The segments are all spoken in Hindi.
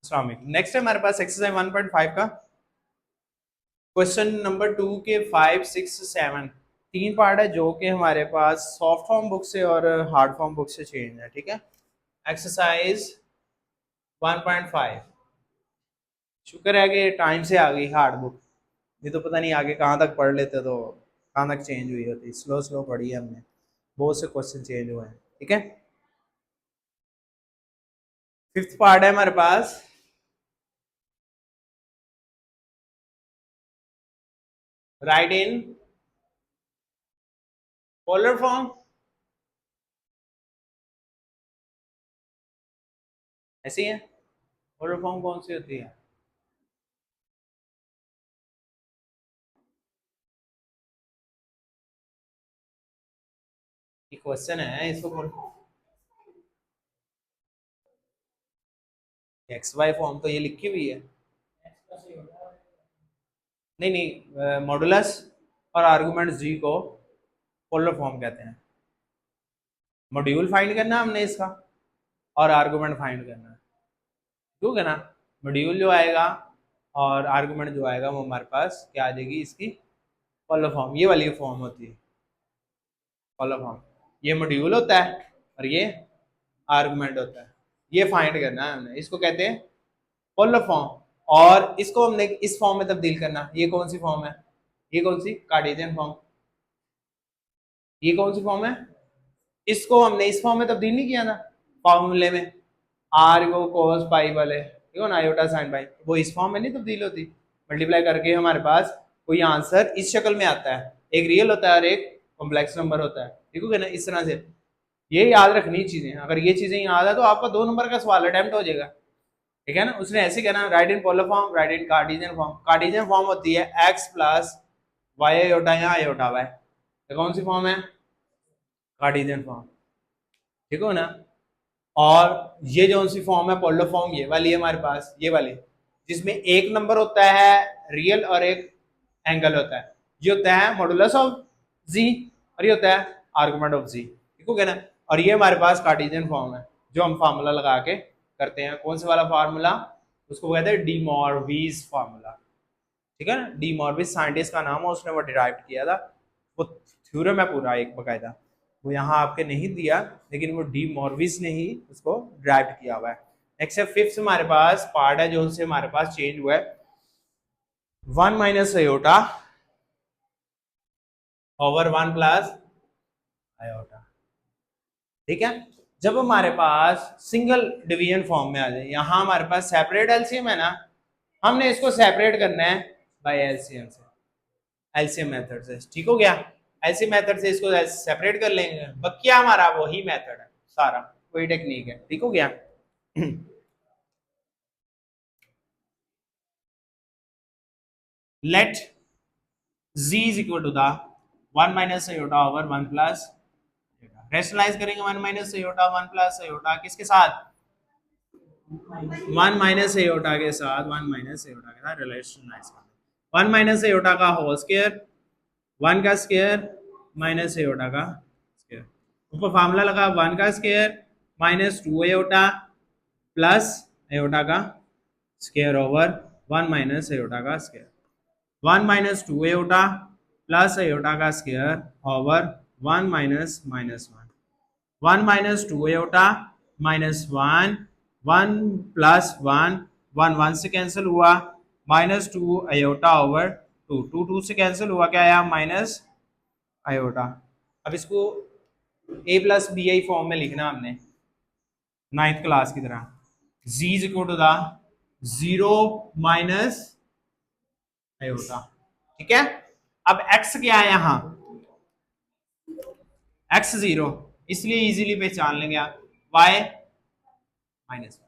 नेक्स्ट है हमारे पास एक्सरसाइज 1.5 का क्वेश्चन नंबर 2 के 5, 6, 7 तीन पार्ट है जो कि हमारे पास सॉफ्ट फॉर्म बुक से और हार्ड फॉर्म बुक से चेंज है। ठीक है, एक्सरसाइज 1.5। शुक्र है कि टाइम से आ गई हार्ड बुक, ये तो पता नहीं आगे कहाँ तक पढ़ लेते तो कहाँ तक चेंज हुई होती। स्लो स्लो पढ़ी है हमने, बहुत से क्वेश्चन चेंज हुए हैं। ठीक है, फिफ्थ पार्ट है हमारे पास। राइट इन पोलर फॉर्म, ऐसी है। पोलर फॉर्म कौन सी होती है? ये क्वेश्चन है, इसको बोल। एक्स वाई फॉर्म तो ये लिखी हुई है। नहीं नहीं, मॉडुलस और आर्गुमेंट जी को पोलर फॉर्म कहते हैं। मॉड्यूल फाइंड करना हमने इसका, और आर्गुमेंट फाइंड करना है। ठीक है ना, मॉड्यूल जो आएगा और आर्गुमेंट जो आएगा वो हमारे पास क्या आ जाएगी, इसकी पोलर फॉर्म। ये वाली फॉर्म होती है पोलर फॉर्म। ये मॉड्यूल होता है और ये आर्गुमेंट होता है। ये फाइंड करना है हमने, इसको कहते हैं पोलर फॉर्म। और इसको हमने इस फॉर्म में तब्दील करना। ये कौन सी फॉर्म है? ये कौन सी? Cartesian form. ये कौन सी फॉर्म है? इसको हमने इस फॉर्म में तब्दील नहीं किया था फॉर्मूले में, आर को कोस पाई वाले, ठीक है ना, आयोटा साइन पाई, वो इस फॉर्म में नहीं तब्दील होती। मल्टीप्लाई करके हमारे पास कोई आंसर इस शक्ल में आता है, एक रियल होता है और एक कॉम्प्लेक्स नंबर होता है। ठीक है ना, इस तरह से ये याद रखनी चीजें। अगर ये चीजें याद है तो आपका 2 नंबर का सवाल अटेम्प्ट हो जाएगा। ठीक है ना, उसने ऐसे कहना, right in polar form, right in Cartesian form. Cartesian form होती है एक्स प्लस वाई आयोटा या आयोटा वाई। कौन सी फॉर्म है? Cartesian form. ठीक है ना। और ये जो सी फॉर्म है पोलर फॉर्म, ये वाली है हमारे पास, ये वाली जिसमें एक नंबर होता है रियल और एक एंगल होता है। ये होता है मॉडुलस ऑफ जी और ये होता है आर्गुमेंट ऑफ जी। ठीक हो गया ना। और ये हमारे पास कार्टेशियन फॉर्म है जो हम फार्मूला लगा के करते हैं। कौन से वाला फार्मूला? उसको कहते हैं डी मॉर्विस फार्मूला। ठीक है ना, डी मॉर्विस साइंटिस्ट का नाम है, उसने वो डिराइव किया था। वो थ्योरम है पूरा एक बकायदा, वो यहाँ आपके नहीं दिया, लेकिन वो डी मॉर्विस ने ही उसको ड्राइव किया हुआ है। नेक्स्ट है फिफ्थ हमारे पास पार्ट है जो उनसे हमारे पास चेंज हुआ है, 1 - आयोटा ओवर 1 + आयोटा। ठीक है, जब हमारे पास सिंगल डिवीजन फॉर्म में आ जाए, यहां हमारे पास सेपरेट एलसीएम है ना, हमने इसको सेपरेट करना है बाय एलसीएम से, एलसीएम मेथड से। ठीक हो गया, एलसीएम मेथड से इसको सेपरेट कर लेंगे, बकिया हमारा वही मेथड है, सारा वही टेक्निक है। ठीक हो गया। Let z is equal to the 1 - iota over 1 + rationalize करेंगे 1 - आयोटा 1 + आयोटा किसके साथ? 1 - आयोटा के साथ, 1 - आयोटा के साथ रिलेशनलाइज करेंगे। 1 - आयोटा का होल स्क्वायर, 1 का स्क्वायर माइनस आयोटा का स्क्वायर। ऊपर फार्मूला लगा 1 का स्क्वायर -2 आयोटा प्लस आयोटा का स्क्वायर ओवर 1 - आयोटा का स्क्वायर। 1 - 2 आयोटा प्लस आयोटा का स्क्वायर ओवर 1 - -1। 1 - 2 आयोटा -1, 1 + 1, 1 से कैंसिल हुआ, -2 आयोटा ओवर 2, 2 से कैंसिल हुआ, क्या आया? -आयोटा। अब इसको a + bi फॉर्म में लिखना हमने, 9th क्लास की तरह। z is equal to the 0 - iota. ठीक है, अब x क्या है यहाँ? x 0, इसलिए इजीली पहचान लेंगे आप, y -1।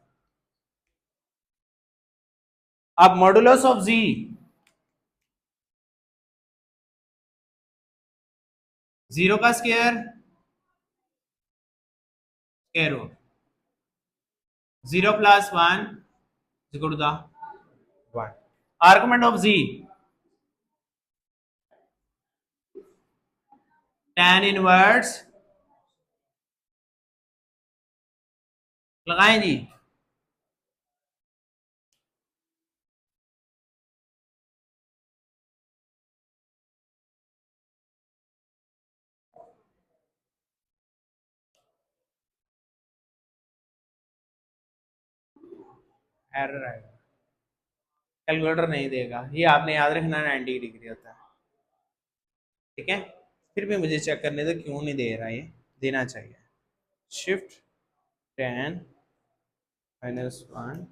अब मॉडुलस ऑफ z, 0 का square square root, 0 + 1 equal to the 1। Argument of z tan inverse, लगाएं जी, एरर आएगा, कैलकुलेटर नहीं देगा, ये आपने याद रखना 90 डिग्री होता है। ठीक है, फिर भी मुझे चेक करने दो क्यों नहीं दे रहा, ये देना चाहिए। शिफ्ट 10 -1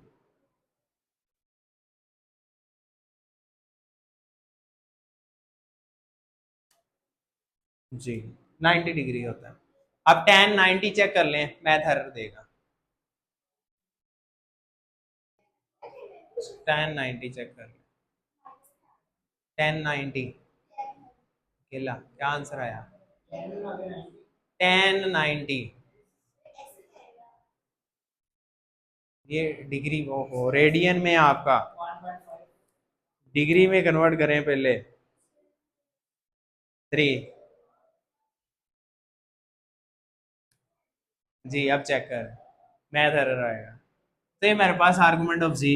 जी 90 डिग्री होता है। अब 10 90 चेक कर लें, मैथ एरर देगा। 10 90 चेक कर लें, 10 90 अकेला क्या आंसर आया? 10 90, ये डिग्री वो हो रेडियन में आपका, डिग्री में कन्वर्ट करें पहले 3। जी अब चेक कर, मैथ एरर आएगा। तो ये मेरे पास argument of ji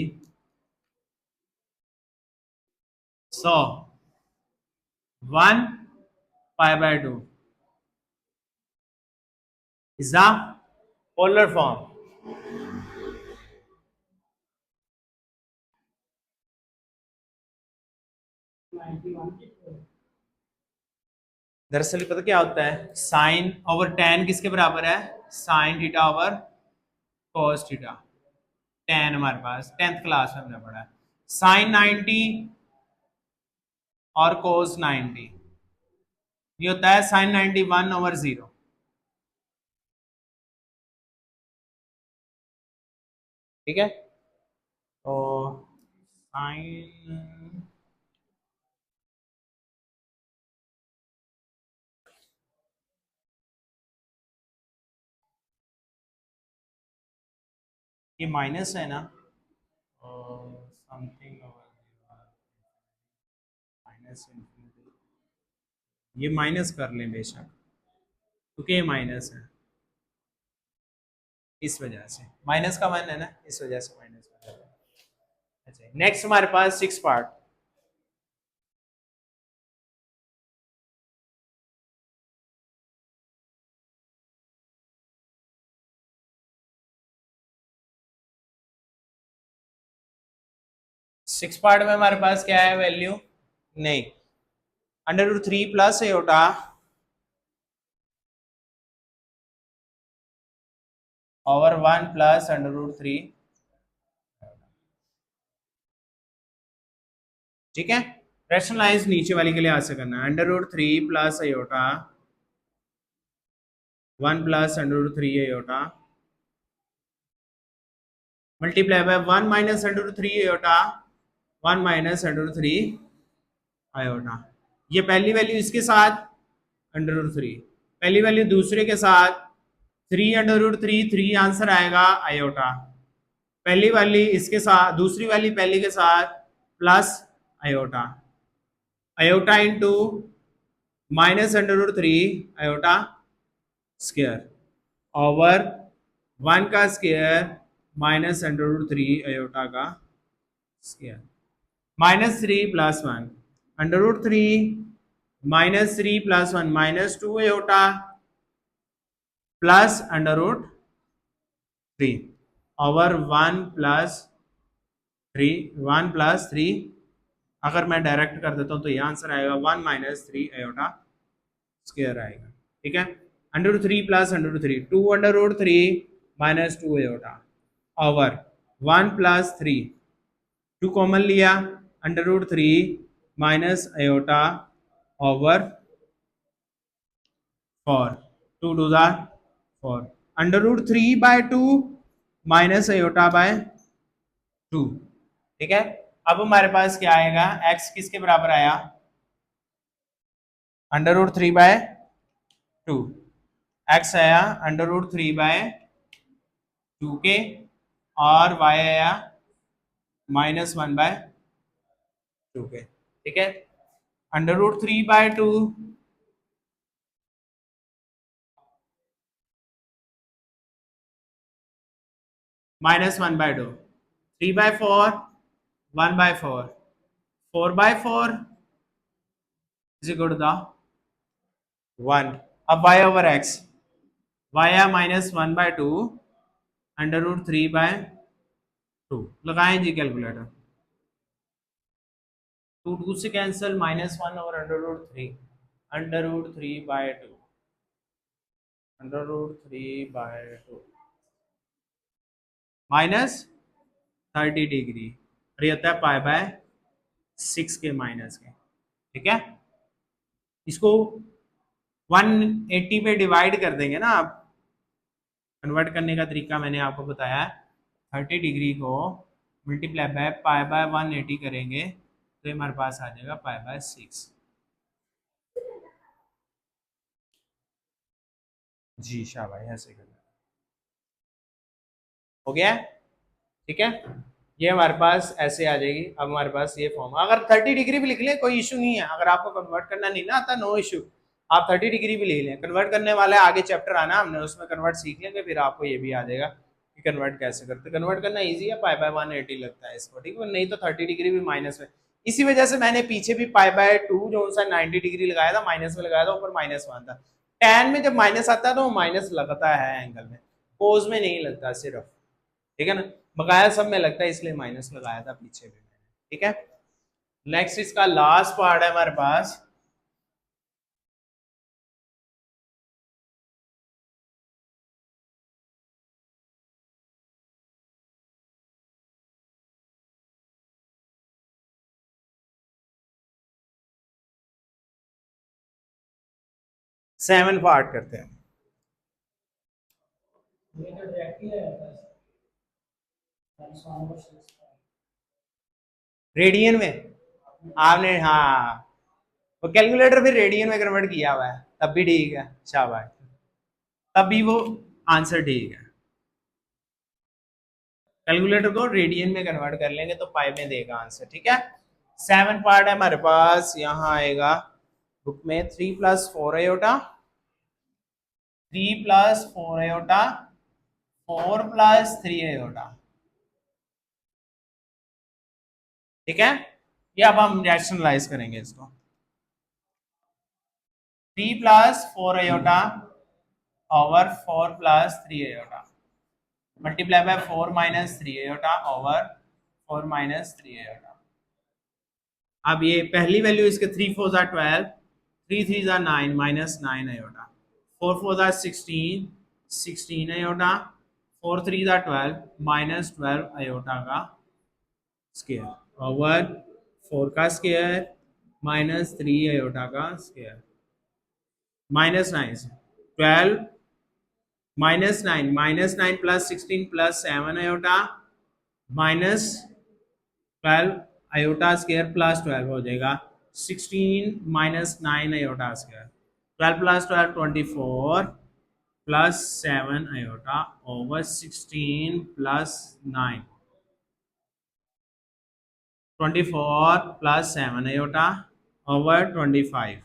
100 1 π/2 is the polar form। दरअसल पता क्या होता है, साइन ओवर टेन किसके बराबर है? Sine theta over cos theta. Ten हमारे पास 10th क्लास में हमने पढ़ा है। साइन 90 और कोस 90, ये होता है साइन 90 1/0। ठीक है, तो साइन ये माइनस है ना, समथिंग माइनस, ये माइनस कर लें बेशक, क्योंकि ये माइनस है, इस वजह से माइनस का मान है ना, इस वजह से माइनस कर रहे हैं। अच्छा नेक्स्ट हमारे पास 6 पार्ट। सिक्स पार्ट में हमारे पास क्या है वैल्यू? नहीं, √3 प्लस एयोटा ओवर 1 प्लस √3। ठीक है, रेशनलाइज नीचे वाली के लिए ऐसे करना है, √3 plus aorta 1 plus √3 aorta multiply by 1 minus √3 aorta 1 minus √3 iota. ये पहली वैल्यू इसके साथ √3, पहली वैल्यू दूसरे के साथ 3 √3, 3 आंसर आएगा आयोटा। पहली वाली इसके साथ, दूसरी वाली पहली के साथ plus iota, iota into minus √3 iota square over 1 का स्क्वायर माइनस √3 आयोटा का स्क्वायर, -3 + 1 √3 -3 + 1 -2 आयोटा प्लस √3 ओवर 1 + 3, 1 + 3। अगर मैं डायरेक्ट कर देता हूं तो ये आंसर आएगा 1 - 3 आयोटा स्क्वायर आएगा। ठीक है, √3 + √3 2 √3 -2 आयोटा ओवर 1 + 3, 2 कॉमन लिया, √3 minus iota over 4, 2 2 4, √3/2 minus iota by 2। ठीक है, अब हमारे पास क्या आएगा, x किसके बराबर आया? √3/2, x आया √3/2 के, और y आया -1/2 के। ठीक है, √3/2 -1/2, 3/4 1/4, 4/4 is equal to the 1। अब y over x, y है -1/2 √3/2 टू लगाएं जी कैलकुलेटर। टू टू से कैंसिल, -1 और √3, √3/2, √3/2 -30 डिग्री, और ये होता है π/6 के माइनस के। ठीक है, इसको 180 पे डिवाइड कर देंगे ना आप। कन्वर्ट करने का तरीका मैंने आपको बताया है। 30 डिग्री को मल्टीप्लाई बाय π/180 करेंगे तो हमारे पास आ जाएगा π/6। जी शाबाश, ऐसे करना हो गया। ठीक है, ये हमारे पास ऐसे आ जाएगी। अब हमारे पास ये फॉर्म, अगर 30 डिग्री भी लिख लें कोई इशू नहीं है। अगर आपको कन्वर्ट करना नहीं ना आता, नो इशू, आप 30 डिग्री भी ले लें। कन्वर्ट करने वाले आगे चैप्टर आना, हमने उसमें कन्वर्ट सीख लेंगे, फिर आपको ये भी आ जाएगा कि कन्वर्ट कैसे करते। कन्वर्ट करना ईजी है, π/180 लगता है इसको, ठीक है। नहीं तो 30 डिग्री भी माइनस में, इसी वजह से मैंने पीछे भी π/2 जो सा 90 डिग्री लगाया था, माइनस में लगाया था, ऊपर -1 था। tan में जब माइनस आता है तो माइनस लगता है एंगल में, कोज में नहीं लगता सिर्फ, ठीक है ना। बकाया सब में लगता है, इसलिए माइनस लगाया था पीछे भी मैंने। ठीक है, नेक्स्ट इसका लास्ट पार्ट है हमारे पास। सेवन पार्ट करते हैं। रेडियन में आपने, हाँ, वो कैलकुलेटर फिर रेडियन में कन्वर्ट किया हुआ है, तब भी ठीक है, शाबाश, तब भी वो आंसर ठीक है। कैलकुलेटर को रेडियन में कन्वर्ट कर लेंगे तो पाई में देगा आंसर। ठीक है, सेवन पार्ट है हमारे पास। यहाँ आएगा बुक में 3+4 3+4 4+3। ठीक है, ये अब हम रैशनलाइज करेंगे इसको। 3+4 ओवर 4+3 मल्टीप्लाई बाय 4-3 ओवर 4-3। अब ये पहली वैल्यू इसके 3×4 = 12, 3×3 = 9, -9 4×4 = 16, 16 4×3 = 12, -12 का स्क्वायर ओवर 4 का स्क्वायर -3 का स्क्वायर। -9 से 12 -9 -9 + 16 + 7 -12 स्क्वायर प्लस 12 हो जाएगा 16 -9 स्क्वायर। 12 + 12 24 प्लस 7 ओवर 16 + 9 24 + 7 ओवर 25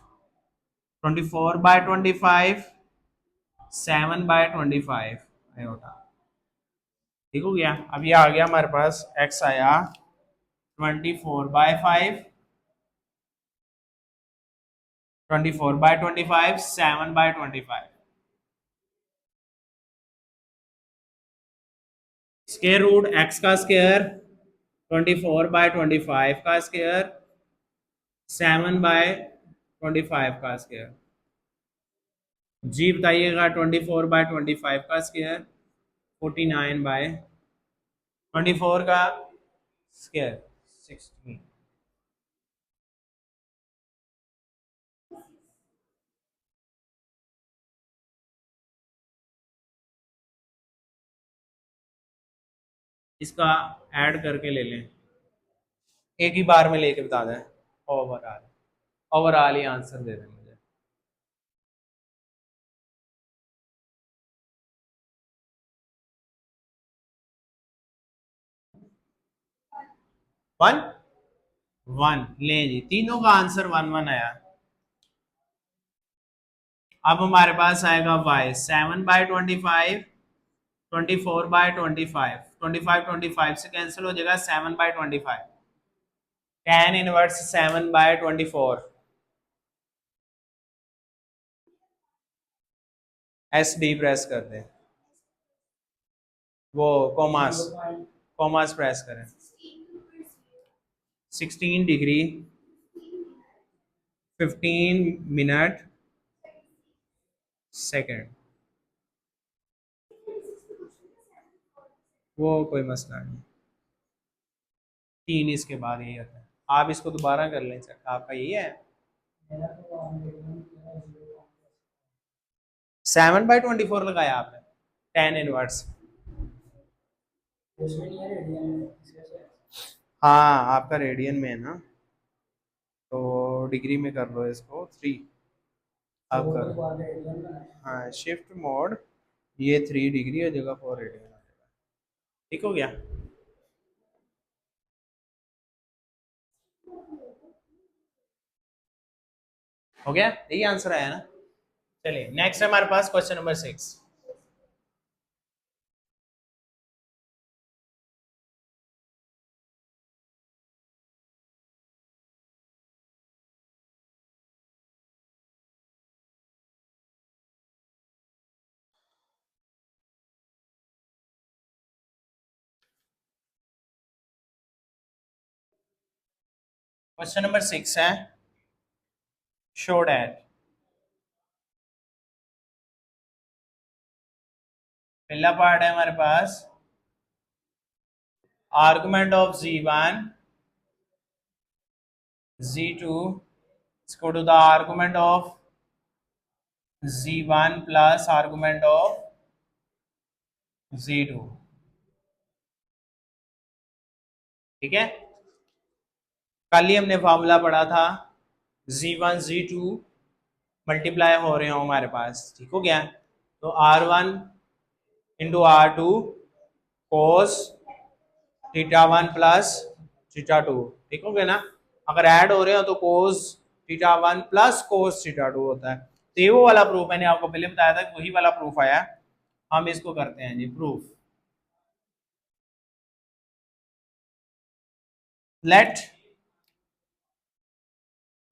24/25 7/25 ठीक हो गया। अब ये आ गया हमारे पास, x आया 24/5 24/25 7/25 स्क्वायर रूट x का स्क्वायर 24/25 का स्क्वायर 7/25 का स्क्वायर। जी बताइएगा 24/25 का स्क्वायर 49/24 का स्क्वायर 16। इसका ऐड करके ले लें, एक ही बार में लेके बता दें। ओवरऑल, ओवरऑल ही आंसर दे दें मुझे। 1 1 लें जी, तीनों का आंसर 1 1 आया। अब हमारे पास आएगा y 7/25 24/25 25 से कैंसिल हो जाएगा 7/25 tan इनवर्स 7/24 SD प्रेस कर दें, वो कॉमास कॉमास प्रेस करें। 16 डिग्री 15 मिनट सेकंड, वो कोई मसला नहीं। 3 इसके बाद यही होता है। आप इसको दोबारा कर लें सर, आपका यही है 7/24 लगाया आपने 10 इनवर्स। हाँ आपका रेडियन में है ना, तो डिग्री में कर लो इसको 3। आप कर, हाँ शिफ्ट मोड, ये 3 डिग्री हो जाएगा 4 रेडियन हो जाएगा। ठीक हो गया। हो गया, यही आंसर आया ना। चलिए नेक्स्ट है हमारे पास क्वेश्चन नंबर 6। क्वेश्चन नंबर 6 है, शो डैट। पहला पार्ट है हमारे पास आर्गुमेंट ऑफ z1 z2 इसको to the argument of z1 plus argument of z2। ठीक है, कल ही हमने फॉर्मूला पढ़ा था z1 z2 मल्टीप्लाई हो रहे हो हमारे पास। ठीक हो गया, तो r1 इंटू r2 कोस थीटा 1 प्लस थीटा 2। ठीक हो गया ना, अगर ऐड हो रहे हो तो कोस थीटा 1 प्लस कोस थीटा 2 होता है। तो ये वो वाला प्रूफ मैंने आपको पहले बताया था कि वही वाला प्रूफ आया। हम इसको करते हैं जी proof. Let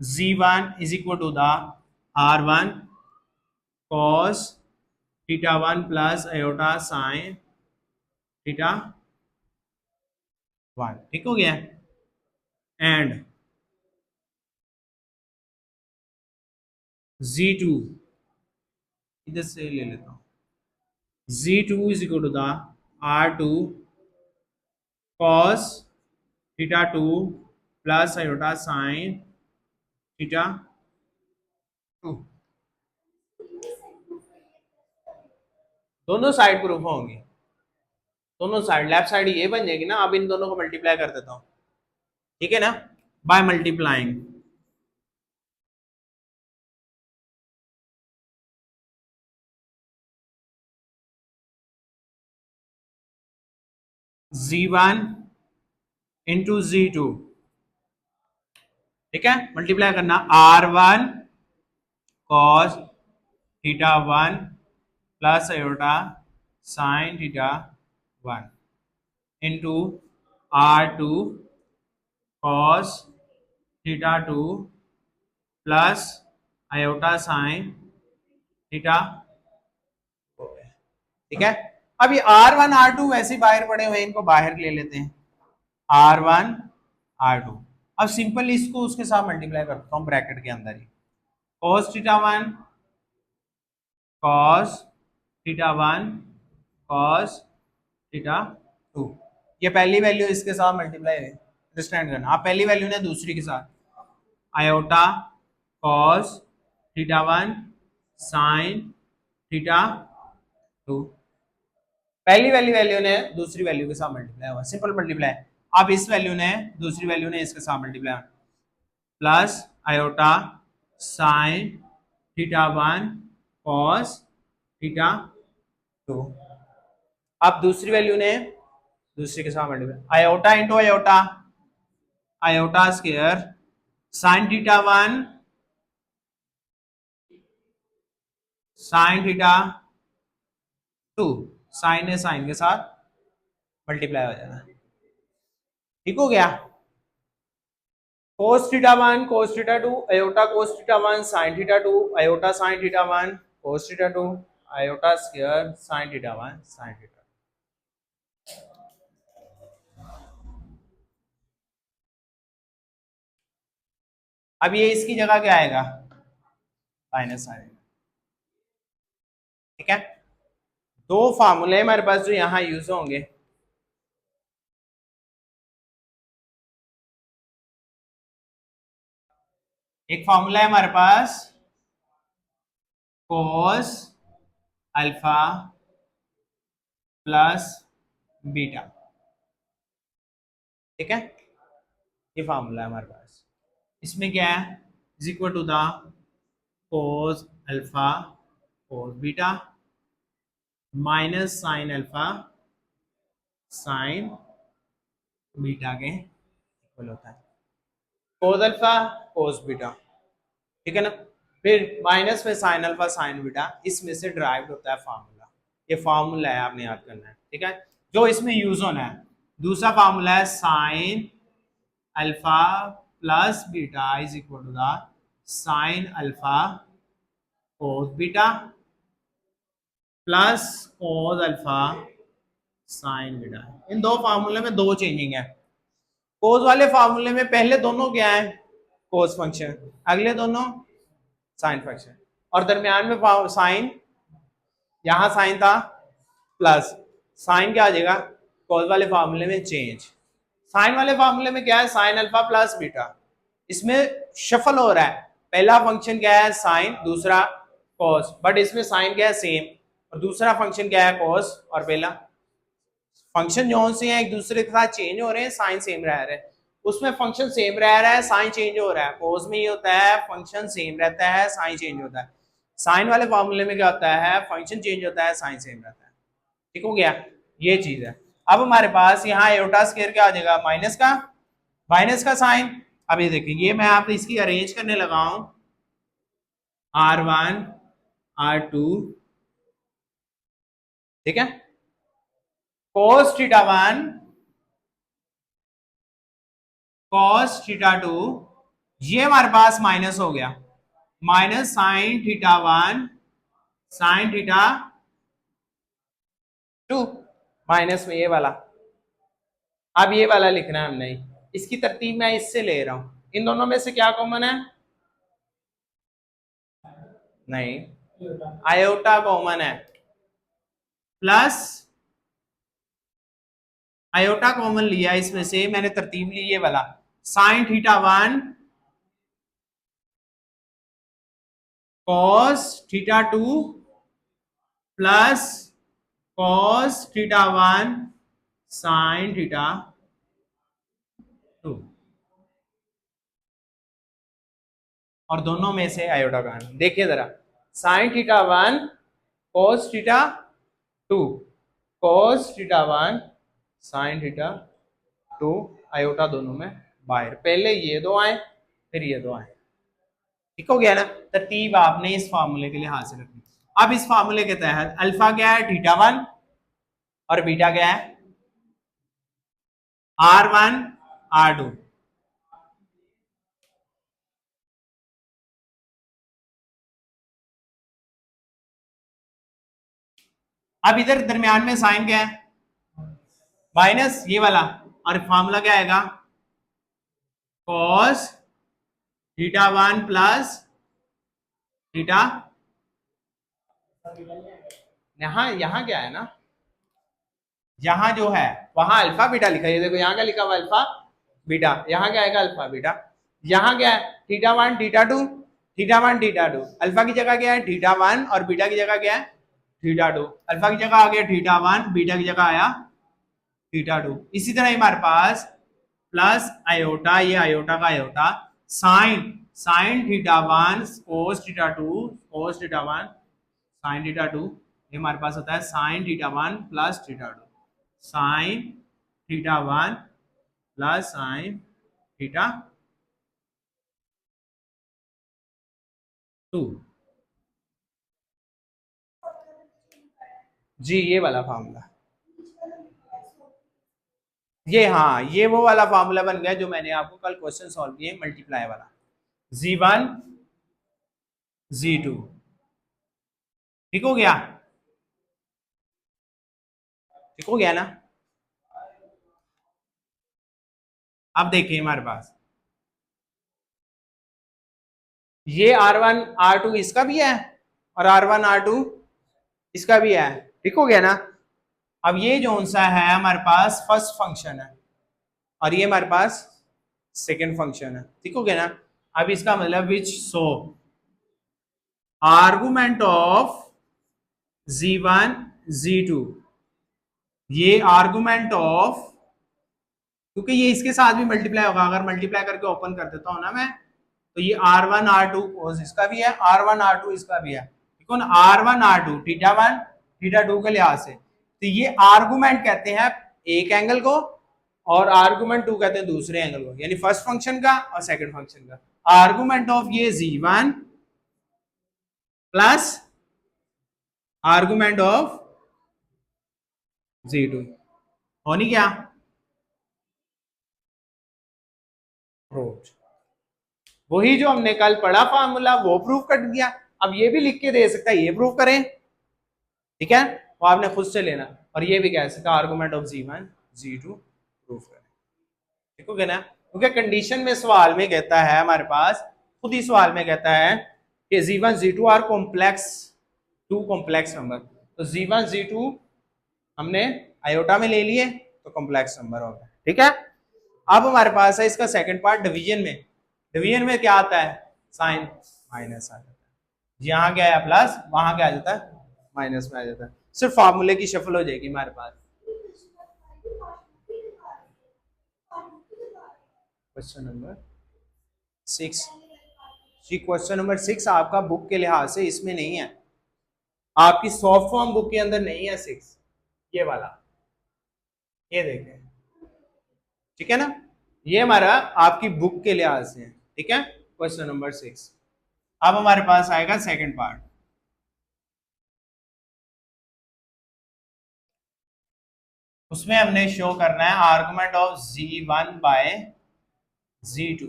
z1 is equal to the r1 cos theta 1 plus iota sine theta 1। ठीक हो गया, एंड z2 इधर से ले लेता हूं, z2 is equal to the r2 cos theta 2 plus iota sine theta 2। दोनों साइड प्रूफ होंगी, दोनों साइड, लेफ्ट साइड ये बन जाएगी ना। अब इन दोनों को मल्टीप्लाई कर देता हूं, ठीक है ना, by multiplying z1 into z2। ठीक है, मल्टीप्लाई करना r1 cos theta 1 plus iota sine theta 1 into r2 cos theta 2 plus iota sine theta. ठीक है, अब ये r1 r2 वैसे बाहर पड़े हुए, इनको बाहर ले लेते हैं, r1 r2। अब सिंपल इसको उसके साथ मल्टीप्लाई करता हूं ब्रैकेट के अंदर ही, cos theta 1 cos theta 1 cos theta 2। ये पहली वैल्यू इसके साथ मल्टीप्लाई है, अंडरस्टैंड करना। आप पहली वैल्यू ने दूसरी के साथ, iota cos theta 1 sin theta 2। पहली वैल्यू ने दूसरी वैल्यू के साथ मल्टीप्लाई हुआ, सिंपल मल्टीप्लाई। अब इस वैल्यू ने दूसरी वैल्यू ने इसके साथ multiply, plus iota sine theta 1 cos theta 2। अब दूसरी वैल्यू ने दूसरी के साथ multiply, iota into iota, iota square sine theta 1 sine theta 2, sine है साइन के साथ मल्टीप्लाई हो जाना। ठीक हो गया, cos theta 1 cos theta 2 iota cos theta 1 sin theta 2 iota sin theta 1 cos theta 2 iota square sin theta 1 sin theta. अब ये इसकी जगह क्या आएगा, माइनस आएगा। ठीक है, दो फार्मूले हमारे पास जो यहां यूज होंगे। एक फार्मूला है हमारे पास कोस अल्फा प्लस बीटा। ठीक है, ये फार्मूला है हमारे पास। इसमें क्या है, is equal to the cos alpha cos beta minus sine alpha sine beta के इक्वल होता है, कोस अल्फा कोस बीटा। ठीक है ना, फिर माइनस में साइन अल्फा साइन बीटा, इसमें से ड्राइव होता है फार्मूला। ये फार्मूला है, आपने याद करना है। ठीक है, जो इसमें यूज होना है। दूसरा फार्मूला है sine alpha plus beta is equal to the sine alpha cos beta plus cos alpha sine beta. इन दो फार्मूले में दो चेंजिंग है। कोस वाले फार्मूले में पहले दोनों क्या है, कोस फंक्शन, अगले दोनों साइन फंक्शन, और दरमियान में साइन, यहां साइन था प्लस साइन क्या आ जाएगा, कोस वाले फार्मूले में चेंज। साइन वाले फार्मूले में क्या है, साइन अल्फा प्लस बीटा, इसमें शफल हो रहा है। पहला फंक्शन क्या है साइन, दूसरा कोस, बट इसमें साइन क्या है सेम, और दूसरा फंक्शन क्या है कोस, और पहला फंक्शन जो से हैं एक दूसरे के साथ चेंज हो रहे हैं, साइन सेम रह रहा है। उसमें फंक्शन सेम रह रहा है, साइन चेंज हो रहा है। कोस में ये होता है फंक्शन सेम रहता है, साइन चेंज होता है। साइन वाले फॉर्मूले में क्या होता है, फंक्शन चेंज होता है, साइन सेम रहता है। ठीक हो गया, ये चीज है। अब हमारे पास यहाँ एयोटा स्क्वायर क्या आ जाएगा, माइनस का साइन। अब ये देखिए, ये मैं आप इसकी अरेंज करने लगा हूं, R1 R2। ठीक है, cos थीटा 1 cos थीटा 2, ये हमारे पास माइनस हो गया, minus sign theta 1 sine theta 2, minus में ये वाला। अब ये वाला लिखना है हमने, इसकी तरतीब मैं इससे ले रहा हूं। इन दोनों में से क्या कॉमन है, नहीं, आयोटा कॉमन है, प्लस आयोटा कॉमन लिया, इसमें से मैंने तरतीब ली ये वाला, sign theta 1 cos theta 2 plus cos theta 1 sine theta 2, और दोनों में से आयोटा का। देखिए जरा, sign theta 1 cos theta 2 cos theta 1 sine theta 2, iota दोनों में बाहर, पहले ये दो आए फिर ये दो आए। ठीक हो गया ना, तरतीब आपने इस फार्मूले के लिए हासिल रखनी। अब इस फार्मूले के तहत अल्फा क्या है थीटा 1 और बीटा क्या है R1 R2। अब इधर दरमियान में साइन क्या है, माइनस ये वाला, और फार्मूला क्या आएगा, कॉस थीटा 1 प्लस थीटा, यहां यहां क्या है ना, यहां जो है वहां अल्फा बीटा लिखा है, देखो यहां क्या लिखा हुआ अल्फा बीटा, यहां क्या आएगा अल्फा बीटा। यहां क्या है theta 1 theta 2, theta 1 theta 2, alpha की जगह क्या है थीटा 1 और बीटा की जगह क्या है थीटा 2। अल्फा की जगह आ गया थीटा 1, बीटा की जगह आया थीटा 2। इसी तरह हमारे पास प्लस आयोटा, ये आयोटा का iota, sine sine theta 1 cos theta 2 cos theta 1 sine theta 2, ये हमारे पास होता है sine theta 1 plus theta 2 sine theta 1 plus sine theta 2। जी ये वाला फार्मूला, ये हाँ ये वो वाला फार्मूला बन गया जो मैंने आपको कल क्वेश्चन सॉल्व किए, मल्टीप्लाई वाला, Z1 Z2। ठीक हो गया, ठीक हो गया ना। अब देखिए हमारे पास ये R1 R2 इसका भी है और R1 R2 इसका भी है, ठीक हो गया ना। अब ये जो सा है हमारे पास फर्स्ट फंक्शन है और ये हमारे पास सेकंड फंक्शन है, ठीक हो गया ना। अब इसका मतलब विच सो आर्गुमेंट ऑफ z1 z2, ये आर्गुमेंट ऑफ, क्योंकि ये इसके साथ भी मल्टीप्लाई होगा, अगर मल्टीप्लाई करके ओपन कर देता हूं ना मैं, तो ये R1 R2 इसका भी है, R1 R2 इसका भी है, ठीक है ना। R1 R2 θ1 θ2 के लिहाज से, तो ये आर्गुमेंट कहते हैं एक एंगल को और आर्गुमेंट टू कहते हैं दूसरे एंगल को, यानी फर्स्ट फंक्शन का और सेकंड फंक्शन का। आर्गुमेंट ऑफ ये z1 plus argument of z2 हो नहीं क्या, प्रूव्ड। वही जो हमने कल पढ़ा फार्मूला वो प्रूव कर दिया, अब ये भी लिख के दे सकता है ये प्रूव करें, ठीक है, वो आपने खुद से लेना, और ये भी कह सकता argument of z1 z2 prove करें, ठीक हो गया ना। क्योंकि कंडीशन में सवाल में कहता है हमारे पास, खुद ही सवाल में कहता है कि z1 z2 are complex, two complex number, तो z1 z2 हमने आयोटा में ले लिए तो कॉम्प्लेक्स नंबर हो गया, ठीक है। अब हमारे पास है इसका सेकंड पार्ट डिवीजन में, डिवीजन में क्या आता है, साइन माइनस आ जाता है, यहाँ क्या है प्लस, वहां क्या आ जाता है माइनस में आ जाता है, सिर्फ फार्मूले की शफल हो जाएगी हमारे पास। क्वेश्चन नंबर 6, जी क्वेश्चन नंबर 6 आपका बुक के लिहाज से इसमें नहीं है, आपकी सॉफ्ट फॉर्म बुक के अंदर नहीं है 6, ये वाला, ये देखें, ठीक है ना, ये हमारा आपकी बुक के लिहाज से है, ठीक है, क्वेश्चन नंबर 6। अब हमारे पास आएगा सेकंड पार्ट, उसमें हमने शो करना है argument of z1 bye z2,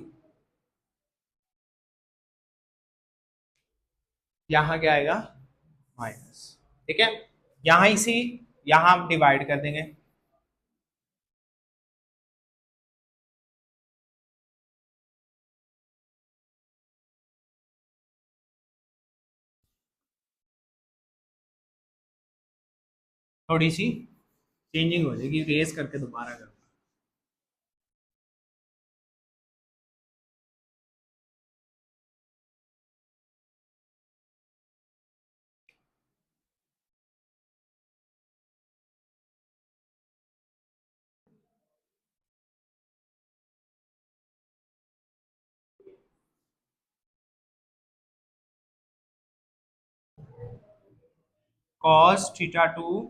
यहां क्या आएगा माइनस, ठीक है, यहां इसी, यहां हम डिवाइड कर देंगे, थोड़ी सी चेंजिंग हो जाएगी, रेस करके दोबारा करूंगा। cos θ2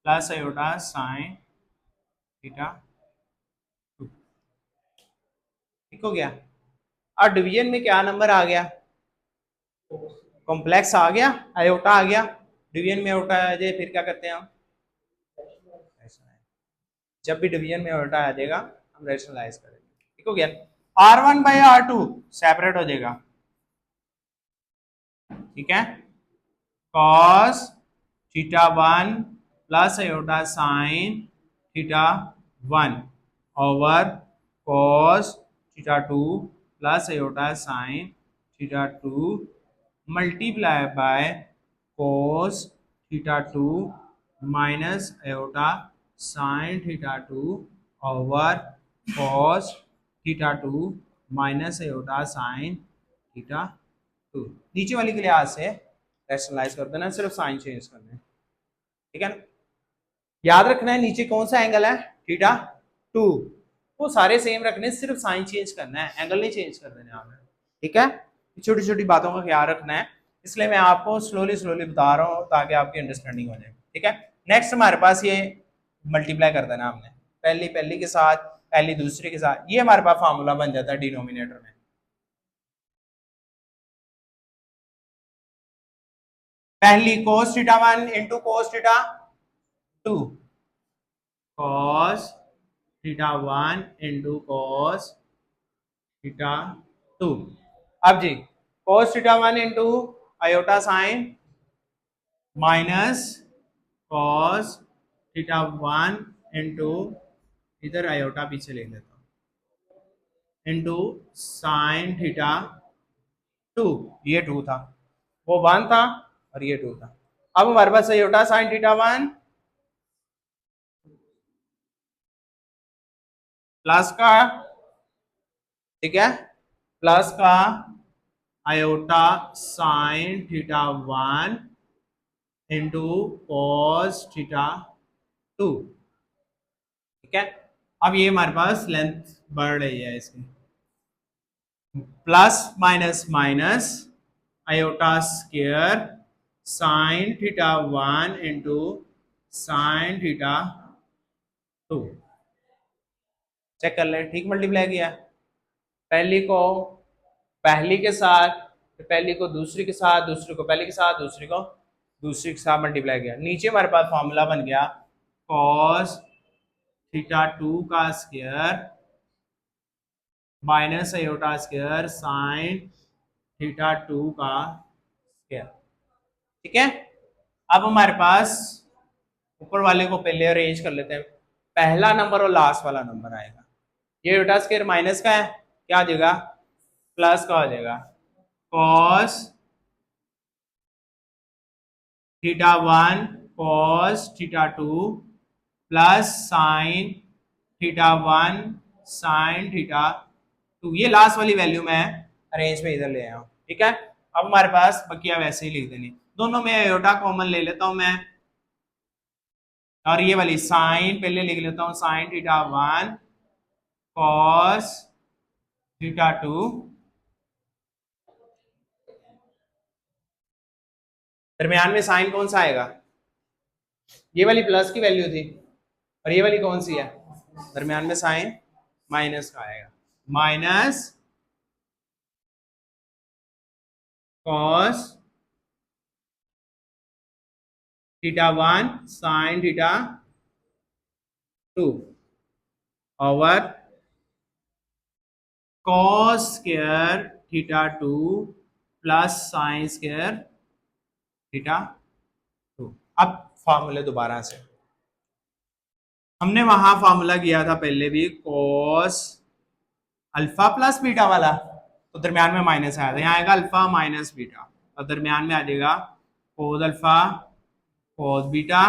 प्लस आयोटा साइन θ2, ठीक हो गया। और डिवीजन में क्या नंबर आ गया, कॉम्प्लेक्स आ गया, आयोटा आ गया, डिवीजन में आयोटा आ जाए फिर क्या करते हैं हम, जब भी डिवीजन में आयोटा आ जाएगा हम रेशनलाइज करेंगे, ठीक हो गया। R1 बाई R2 सेपरेट हो जाएगा, ठीक है, cos θ1 plus iota sine θ1 over cos θ2 plus iota sine θ2 multiply by cos θ2 minus iota sine θ2 over cos θ2 minus iota sine θ2, नीचे वाली के लिहाज से रैशनलाइज कर देना, सिर्फ साइन चेंज करना है, ठीक है ना। याद रखना है नीचे कौन सा एंगल है, θ2, वो सारे सेम रखने, सिर्फ साइन चेंज करना है, एंगल नहीं चेंज कर देने आपने, ठीक है। छोटी छोटी बातों का ख्याल रखना है, इसलिए मैं आपको स्लोली स्लोली बता रहा हूँ ताकि आपकी अंडरस्टैंडिंग हो जाए, ठीक है। नेक्स्ट हमारे पास ये मल्टीप्लाई कर देना हमने, पहली पहली के साथ, पहली दूसरे के साथ, ये हमारे पास फार्मूला बन जाता है डिनोमिनेटर में, पहली cos θ1 into cos θ2, cos θ1 into cos θ2, अब जी cos θ1 into iota sine minus cos θ1 into, इधर आयोटा पीछे ले लेता हूं, इंटू साइन θ2, 2, ये 2 था, वो 1 था और ये 2 था। अब हमारे पास आयोटा साइन थीटा 1 प्लस का, ठीक है, प्लस का iota sine theta 1 into cos theta 2, ठीक है। अब ये हमारे पास लेंथ बढ़ रही है इसकी, plus minus minus iota square sine theta 1 into sine theta 2, check कर ले, ठीक मल्टीप्लाई किया, पहली को पहली के साथ, पहली को दूसरी के साथ, दूसरी को पहली के साथ, दूसरी को दूसरी के साथ मल्टीप्लाई किया। नीचे हमारे पास फॉर्मूला बन गया कॉस थीटा 2 का square minus iota square sine theta 2 का स्क्वायर, ठीक है। अब हमारे पास ऊपर वाले को पहले अरेंज कर लेते हैं, पहला नंबर और लास्ट वाला नंबर आएगा, ये आयोटा स्क्वायर माइनस का है, क्या आ जाएगा, प्लस का आ जाएगा, cos theta 1 cos theta 2 plus sine theta 1 sine theta 2, ये लास्ट वाली वैल्यू मैं अरेंज में इधर ले आया हूं, ठीक है। अब हमारे पास बकिया वैसे ही लिख देनी, दोनों में आयोटा कॉमन ले लेता हूं मैं, और ये वाली साइन पहले लिख लेता हूं, साइन थीटा 1 कॉस थीटा 2, दरमियान में साइन कौन सा आएगा, ये वाली प्लस की वैल्यू थी, और ये वाली कौन सी है, दरमियान में साइन माइनस का आएगा, minus cos theta 1 sine theta 2 over cos square theta 2 plus sine square theta 2। अब फॉर्मूले दोबारा से, हमने वहां फॉर्मूला किया था पहले भी कॉस अल्फा प्लस बीटा वाला, तो दरमियान में माइनस आया था, यहाँ आएगा अल्फा माइनस बीटा, और दरमियान में आ जाएगा कोस अल्फा कोस बीटा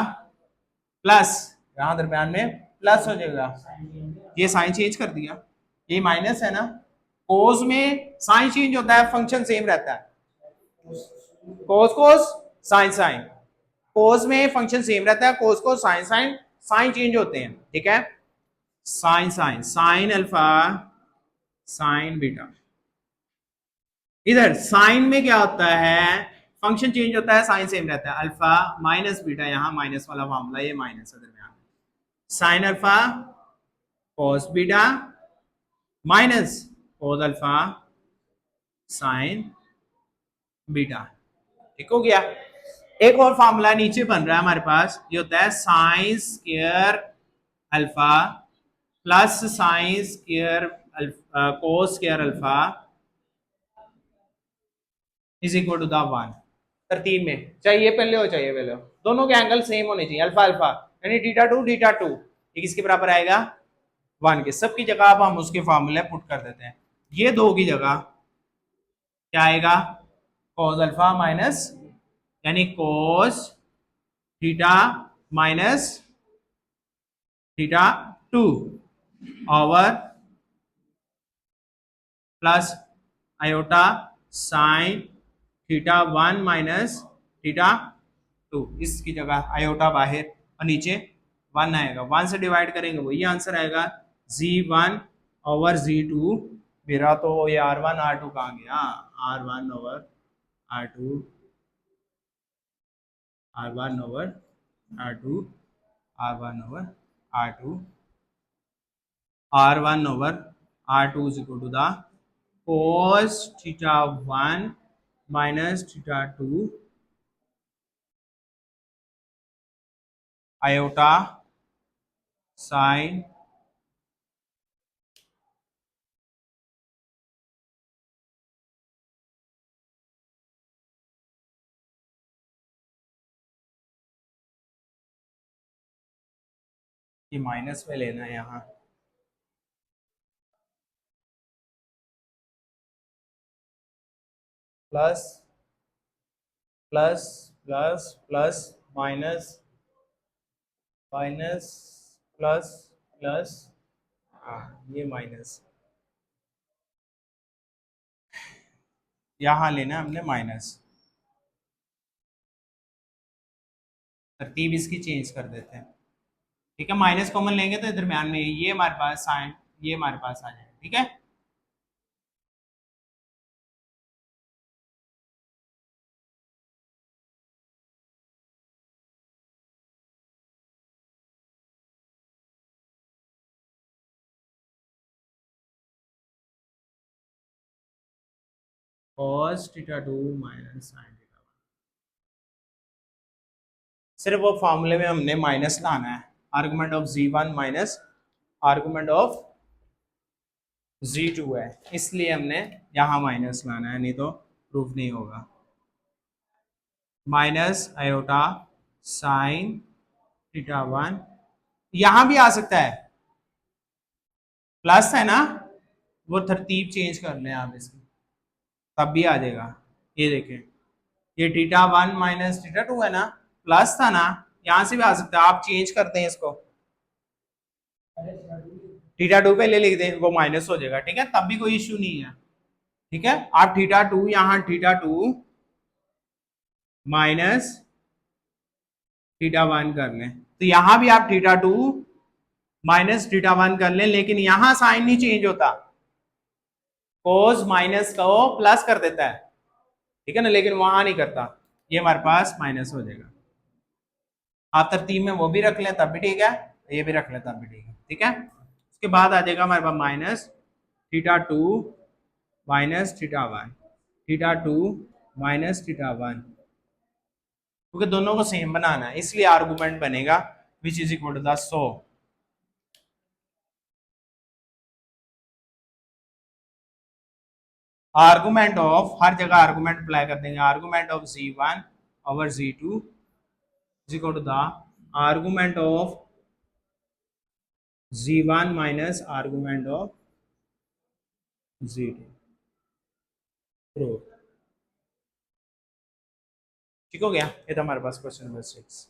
प्लस, यहाँ दरमियान में प्लस हो जाएगा, ये साइन चेंज कर दिया, ये माइनस है ना, कोस में साइन चेंज होता है, फंक्शन सेम रहता है, कोस कोस साइन साइन, कोस में फंक्शन सेम रहता है, cos cos sine sine, sign change होते हैं, ठीक है, sine sine sine alpha sine beta, इधर साइन में क्या होता है, फंक्शन चेंज होता है, साइन सेम रहता है, अल्फा माइनस बीटा, यहाँ माइनस वाला मामला, ये माइनस है दरमियान, sine alpha cos beta minus cos alpha sine beta, ठीक हो गया। एक और फॉर्मूला नीचे बन रहा है हमारे पास, ये होता है sine square alpha plus sine square cos square alpha is equal to the 1, तरतीब में चाहिए पहले हो चाहिए पहले हो, दोनों के एंगल सेम होने चाहिए, अल्फा अल्फा यानी थीटा 2 थीटा 2, ये किसके बराबर आएगा, 1 के, सबकी जगह अब हम उसके फॉर्मूले पुट कर देते हैं, ये दो की जगह क्या आएगा, कॉस अल्फा माइनस यानी cos theta minus theta 2 over plus iota sine theta 1 minus theta 2, इसकी जगह आयोटा बाहर और नीचे 1 आएगा, 1 से डिवाइड करेंगे वही आंसर आएगा, z1 ओवर z2, मेरा तो ये r1 r2 कहाँ गया, r1 over r2 r1 over r2 r1 over r2 r1 over r2 is equal to the cos theta 1 minus theta 2 iota sin ये माइनस में लेना है यहाँ, plus plus plus plus minus minus plus plus, ये माइनस यहाँ लेना है हमने माइनस, तरतीब इसकी चेंज कर देते हैं। ठीक है, माइनस कॉमन लेंगे तो दरम्यान में ये हमारे पास साइन, ये हमारे पास आ जाएगा। ठीक है, cos theta 2 minus sign theta 1। सिर्फ वो फॉर्मूले में हमने माइनस लाना है, argument of z1 minus argument of z2 है, इसलिए हमने यहाँ माइनस लाना है, नहीं तो प्रूफ नहीं होगा। माइनस आयोटा साइन थीटा 1, यहां भी आ सकता है, प्लस है ना, वो तरतीब चेंज कर लें आप इसकी, तब भी आ जाएगा। ये देखें, ये थीटा 1 माइनस थीटा 2 है ना, प्लस था ना, यहां से भी आ सकता है, आप चेंज करते हैं इसको, थीटा 2 पहले लिख दें, वो माइनस हो जाएगा। ठीक है, तब भी कोई इश्यू नहीं है। ठीक है, आप थीटा 2 यहां थीटा 2 माइनस थीटा 1 कर लें, तो यहां भी आप थीटा 2 माइनस थीटा 1 कर लें, लेकिन यहां साइन नहीं चेंज होता, कोस माइनस को प्लस कर देता है। ठीक है ना, लेकिन वहां नहीं करता, ये हमारे पास माइनस हो जाएगा। आप तरतीब में वो भी रख लें तब भी ठीक है, ये भी रख लें तब भी ठीक है। ठीक है, उसके बाद आ जाएगा हमारे पास minus theta 2 minus theta 1, theta 2 minus theta 1, क्योंकि दोनों को सेम बनाना है, इसलिए आर्गुमेंट बनेगा which is equal to the 100। Argument of, हर जगह आर्गुमेंट अप्लाई कर देंगे, argument of z1 over z2 is equal to the argument of z1 minus argument of z2। Prove. ठीक हो गया, ये था हमारे पास क्वेश्चन नंबर 6।